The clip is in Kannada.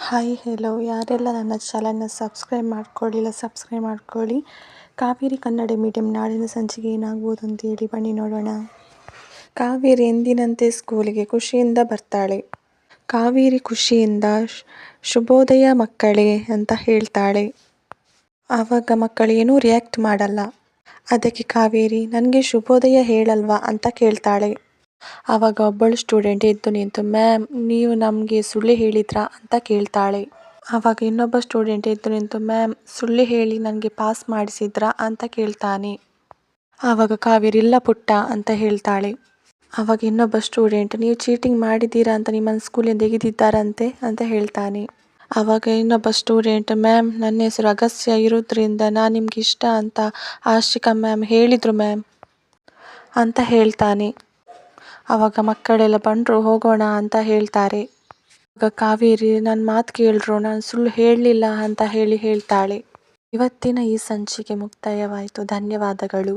ಹಾಯ್ ಹೆಲೋ ಯಾರೆಲ್ಲ ನನ್ನ ಚಾನಲ್ನ ಸಬ್ಸ್ಕ್ರೈಬ್ ಮಾಡ್ಕೊಳ್ಳಿಲ್ಲ ಸಬ್ಸ್ಕ್ರೈಬ್ ಮಾಡ್ಕೊಳ್ಳಿ. ಕಾವೇರಿ ಕನ್ನಡ ಮೀಡಿಯಂ ನಾಳಿನ ಸಂಚಿಕೆ ಏನಾಗ್ಬೋದು ಅಂತೇಳಿ ಬನ್ನಿ ನೋಡೋಣ. ಕಾವೇರಿ ಎಂದಿನಂತೆ ಸ್ಕೂಲಿಗೆ ಖುಷಿಯಿಂದ ಬರ್ತಾಳೆ. ಕಾವೇರಿ ಖುಷಿಯಿಂದ ಶುಭೋದಯ ಮಕ್ಕಳೇ ಅಂತ ಹೇಳ್ತಾಳೆ. ಆವಾಗ ಮಕ್ಕಳು ಏನೂ ರಿಯಾಕ್ಟ್ ಮಾಡಲ್ಲ. ಅದಕ್ಕೆ ಕಾವೇರಿ ನನಗೆ ಶುಭೋದಯ ಹೇಳಲ್ವಾ ಅಂತ ಕೇಳ್ತಾಳೆ. ಆವಾಗ ಒಬ್ಬಳು ಸ್ಟೂಡೆಂಟ್ ಎದ್ದು ನಿಂತು ಮ್ಯಾಮ್ ನೀವು ನಮಗೆ ಸುಳ್ಳು ಹೇಳಿದ್ರಾ ಅಂತ ಕೇಳ್ತಾಳೆ. ಆವಾಗ ಇನ್ನೊಬ್ಬ ಸ್ಟೂಡೆಂಟ್ ಎದ್ದು ನಿಂತು ಮ್ಯಾಮ್ ಸುಳ್ಳು ಹೇಳಿ ನನಗೆ ಪಾಸ್ ಮಾಡಿಸಿದ್ರಾ ಅಂತ ಕೇಳ್ತಾನೆ. ಆವಾಗ ಕಾವೇರಿ ಇಲ್ಲ ಪುಟ್ಟ ಅಂತ ಹೇಳ್ತಾಳೆ. ಆವಾಗ ಇನ್ನೊಬ್ಬ ಸ್ಟೂಡೆಂಟ್ ನೀವು ಚೀಟಿಂಗ್ ಮಾಡಿದ್ದೀರಾ ಅಂತ ನಿಮ್ಮನ್ನು ಸ್ಕೂಲಿಂದ ತೆಗೆದಿದ್ದಾರಂತೆ ಅಂತ ಹೇಳ್ತಾನೆ. ಆವಾಗ ಇನ್ನೊಬ್ಬ ಸ್ಟೂಡೆಂಟ್ ಮ್ಯಾಮ್ ನನ್ನ ಹೆಸರು ಅಗಸ್ತ್ಯ ಇರೋದ್ರಿಂದ ನಾನು ನಿಮ್ಗೆ ಇಷ್ಟ ಅಂತ ಆಶಿಕಾ ಮ್ಯಾಮ್ ಹೇಳಿದರು ಮ್ಯಾಮ್ ಅಂತ ಹೇಳ್ತಾನೆ. ಆವಾಗ ಮಕ್ಕಳೆಲ್ಲ ಬಂದರು ಹೋಗೋಣ ಅಂತ ಹೇಳ್ತಾರೆ. ಆಗ ಕಾವೇರಿ ನನ್ನ ಮಾತು ಕೇಳ್ರು ನಾನು ಸುಳ್ಳು ಹೇಳಲಿಲ್ಲ ಅಂತ ಹೇಳ್ತಾಳೆ. ಇವತ್ತಿನ ಈ ಸಂಚಿಕೆ ಮುಕ್ತಾಯವಾಯಿತು. ಧನ್ಯವಾದಗಳು.